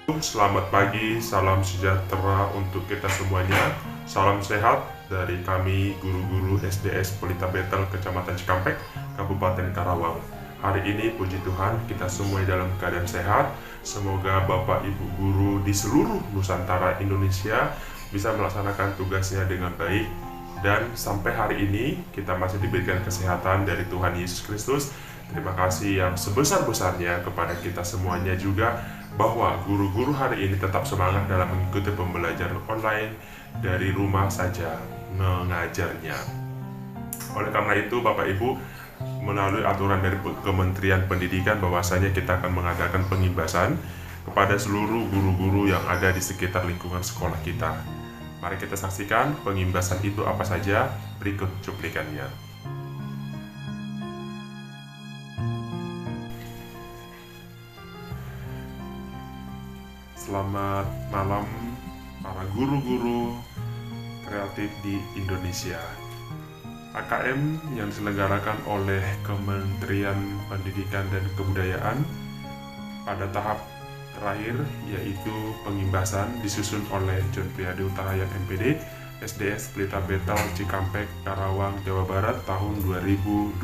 Selamat pagi, salam sejahtera untuk kita semuanya. Salam sehat dari kami guru-guru SDS Pelita Betel, Kecamatan Cikampek, Kabupaten Karawang. Hari ini puji Tuhan kita semua dalam keadaan sehat. Semoga Bapak Ibu guru di seluruh Nusantara Indonesia bisa melaksanakan tugasnya dengan baik. Dan sampai hari ini kita masih diberikan kesehatan dari Tuhan Yesus Kristus. Terima kasih yang sebesar-besarnya kepada kita semuanya juga, bahwa guru-guru hari ini tetap semangat dalam mengikuti pembelajaran online dari rumah saja mengajarnya. Oleh karena itu Bapak Ibu, melalui aturan dari Kementerian Pendidikan bahwasanya kita akan mengadakan pengimbasan kepada seluruh guru-guru yang ada di sekitar lingkungan sekolah kita. Mari kita saksikan pengimbasan itu apa saja, berikut cuplikannya. Selamat malam para guru-guru kreatif di Indonesia. AKM yang diselenggarakan oleh Kementerian Pendidikan dan Kebudayaan pada tahap terakhir, yaitu pengimbasan, disusun oleh John Priade Utahayat MPD, SDS Pelita Betel, Cikampek, Karawang, Jawa Barat tahun 2021.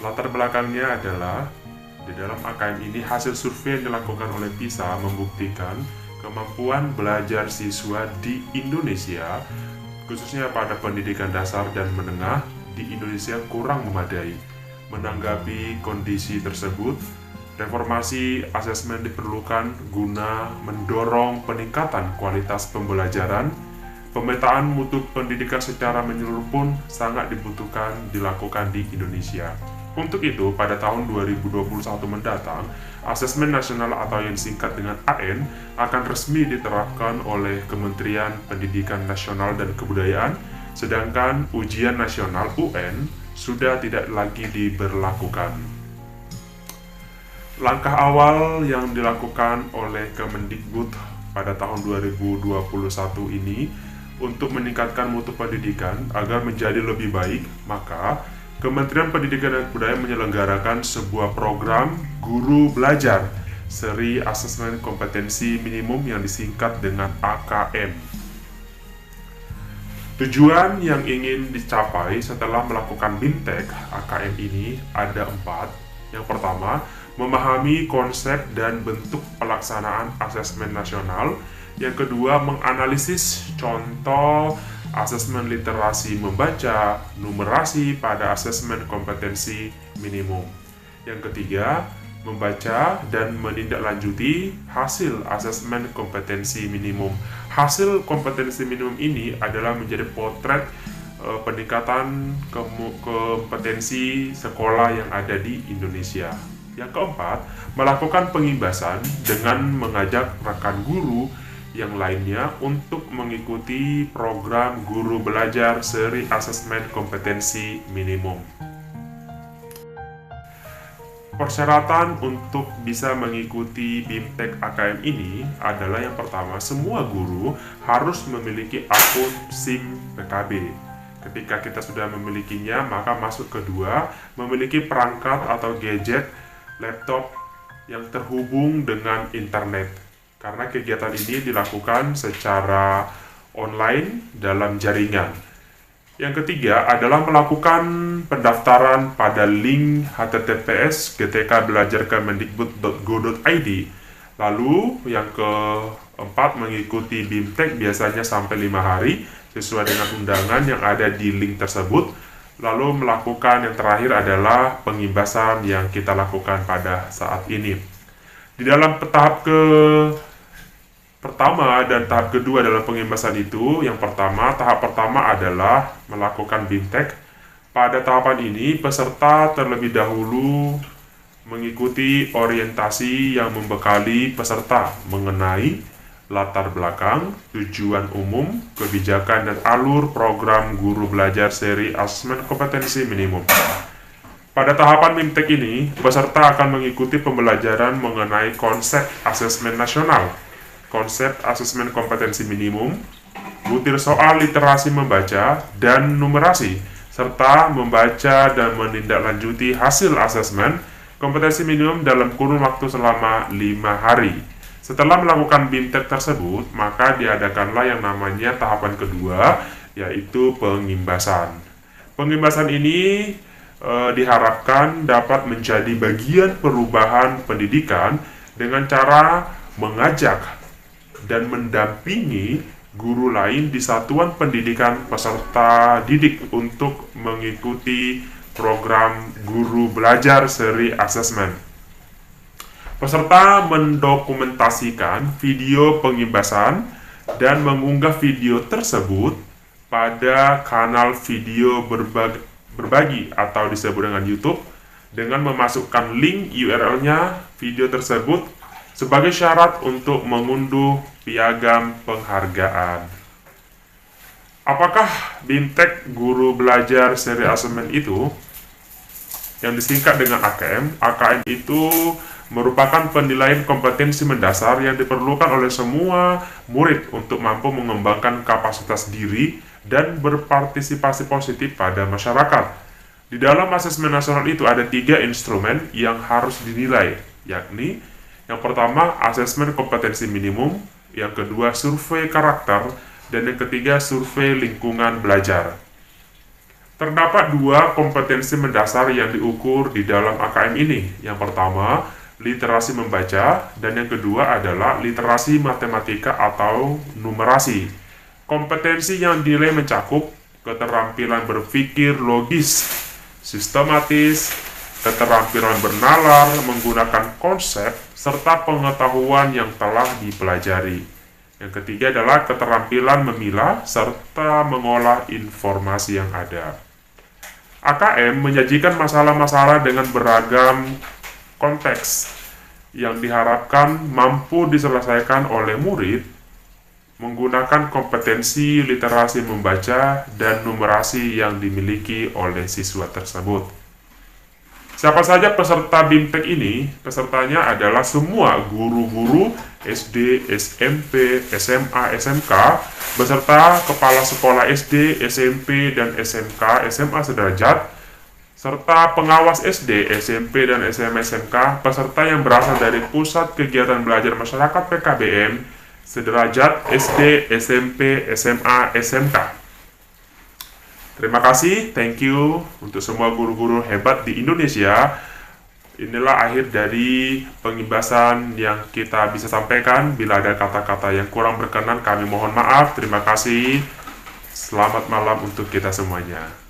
Latar belakangnya adalah di dalam AKM ini hasil survei yang dilakukan oleh PISA membuktikan kemampuan belajar siswa di Indonesia, khususnya pada pendidikan dasar dan menengah di Indonesia kurang memadai. Menanggapi kondisi tersebut, reformasi asesmen diperlukan guna mendorong peningkatan kualitas pembelajaran. Pemetaan mutu pendidikan secara menyeluruh pun sangat dibutuhkan dilakukan di Indonesia. Untuk itu, pada tahun 2021 mendatang, Asesmen Nasional atau yang disingkat dengan AN akan resmi diterapkan oleh Kementerian Pendidikan Nasional dan Kebudayaan, sedangkan ujian nasional UN sudah tidak lagi diberlakukan. Langkah awal yang dilakukan oleh Kemendikbud pada tahun 2021 ini untuk meningkatkan mutu pendidikan agar menjadi lebih baik, maka Kementerian Pendidikan dan Kebudayaan menyelenggarakan sebuah program Guru Belajar Seri Asesmen Kompetensi Minimum yang disingkat dengan AKM. Tujuan yang ingin dicapai setelah melakukan BIMTEK AKM ini ada 4. Yang pertama, memahami konsep dan bentuk pelaksanaan asesmen nasional. Yang kedua, menganalisis contoh asesmen literasi membaca, numerasi pada asesmen kompetensi minimum. Yang ketiga, membaca dan menindaklanjuti hasil asesmen kompetensi minimum. Hasil kompetensi minimum ini adalah menjadi potret peningkatan kompetensi sekolah yang ada di Indonesia. Yang keempat, melakukan pengimbasan dengan mengajak rekan guru yang lainnya untuk mengikuti program Guru Belajar Seri Asesmen Kompetensi Minimum. Persyaratan untuk bisa mengikuti BIMTEK AKM ini adalah yang pertama, semua guru harus memiliki akun SIM PKB. Ketika kita sudah memilikinya, maka masuk kedua, memiliki perangkat atau gadget laptop yang terhubung dengan internet. Karena kegiatan ini dilakukan secara online dalam jaringan. Yang ketiga adalah melakukan pendaftaran pada link https://gtkbelajarkemendikbud.go.id. Lalu yang keempat, mengikuti BIMTEK biasanya sampai 5 hari sesuai dengan undangan yang ada di link tersebut. Lalu melakukan yang terakhir adalah pengimbasan yang kita lakukan pada saat ini. Di dalam tahap pertama dan tahap kedua dalam pengimbasan itu, tahap pertama adalah melakukan BIMTEK. Pada tahapan ini, peserta terlebih dahulu mengikuti orientasi yang membekali peserta mengenai latar belakang, tujuan umum, kebijakan, dan alur program Guru Belajar Seri Asesmen Kompetensi Minimum. Pada tahapan BIMTEK ini, peserta akan mengikuti pembelajaran mengenai konsep asesmen nasional, konsep asesmen kompetensi minimum, butir soal literasi membaca dan numerasi, serta membaca dan menindaklanjuti hasil asesmen kompetensi minimum dalam kurun waktu selama 5 hari. Setelah melakukan BIMTEK tersebut, maka diadakanlah yang namanya tahapan kedua, yaitu pengimbasan. Pengimbasan ini diharapkan dapat menjadi bagian perubahan pendidikan dengan cara mengajak dan mendampingi guru lain di satuan pendidikan peserta didik untuk mengikuti program guru belajar seri assessment. Peserta mendokumentasikan video pengimbasan dan mengunggah video tersebut pada kanal video berbagi atau disebut dengan YouTube dengan memasukkan link URL-nya video tersebut sebagai syarat untuk mengunduh piagam penghargaan. Apakah BIMTEK guru belajar seri assessment itu yang disingkat dengan AKM? AKM itu merupakan penilaian kompetensi mendasar yang diperlukan oleh semua murid untuk mampu mengembangkan kapasitas diri dan berpartisipasi positif pada masyarakat. Di dalam asesmen nasional itu ada 3 instrumen yang harus dinilai, yakni yang pertama asesmen kompetensi minimum, yang kedua survei karakter, dan yang ketiga survei lingkungan belajar. Terdapat 2 kompetensi mendasar yang diukur di dalam AKM ini. Yang pertama, literasi membaca, dan yang kedua adalah literasi matematika atau numerasi. Kompetensi yang dinilai mencakup keterampilan berpikir logis, sistematis, keterampilan bernalar, menggunakan konsep, serta pengetahuan yang telah dipelajari. Yang ketiga adalah keterampilan memilah, serta mengolah informasi yang ada. AKM menyajikan masalah-masalah dengan beragam konteks yang diharapkan mampu diselesaikan oleh murid menggunakan kompetensi literasi membaca dan numerasi yang dimiliki oleh siswa tersebut. Siapa saja peserta BIMTEK ini? Pesertanya adalah semua guru-guru SD, SMP, SMA, SMK, beserta kepala sekolah SD, SMP, dan SMK, SMA sederajat, serta pengawas SD, SMP, dan SMA SMK, peserta yang berasal dari Pusat Kegiatan Belajar Masyarakat PKBM, sederajat SD, SMP, SMA, SMK. Terima kasih, thank you untuk semua guru-guru hebat di Indonesia. Inilah akhir dari pengimbasan yang kita bisa sampaikan. Bila ada kata-kata yang kurang berkenan, kami mohon maaf. Terima kasih. Selamat malam untuk kita semuanya.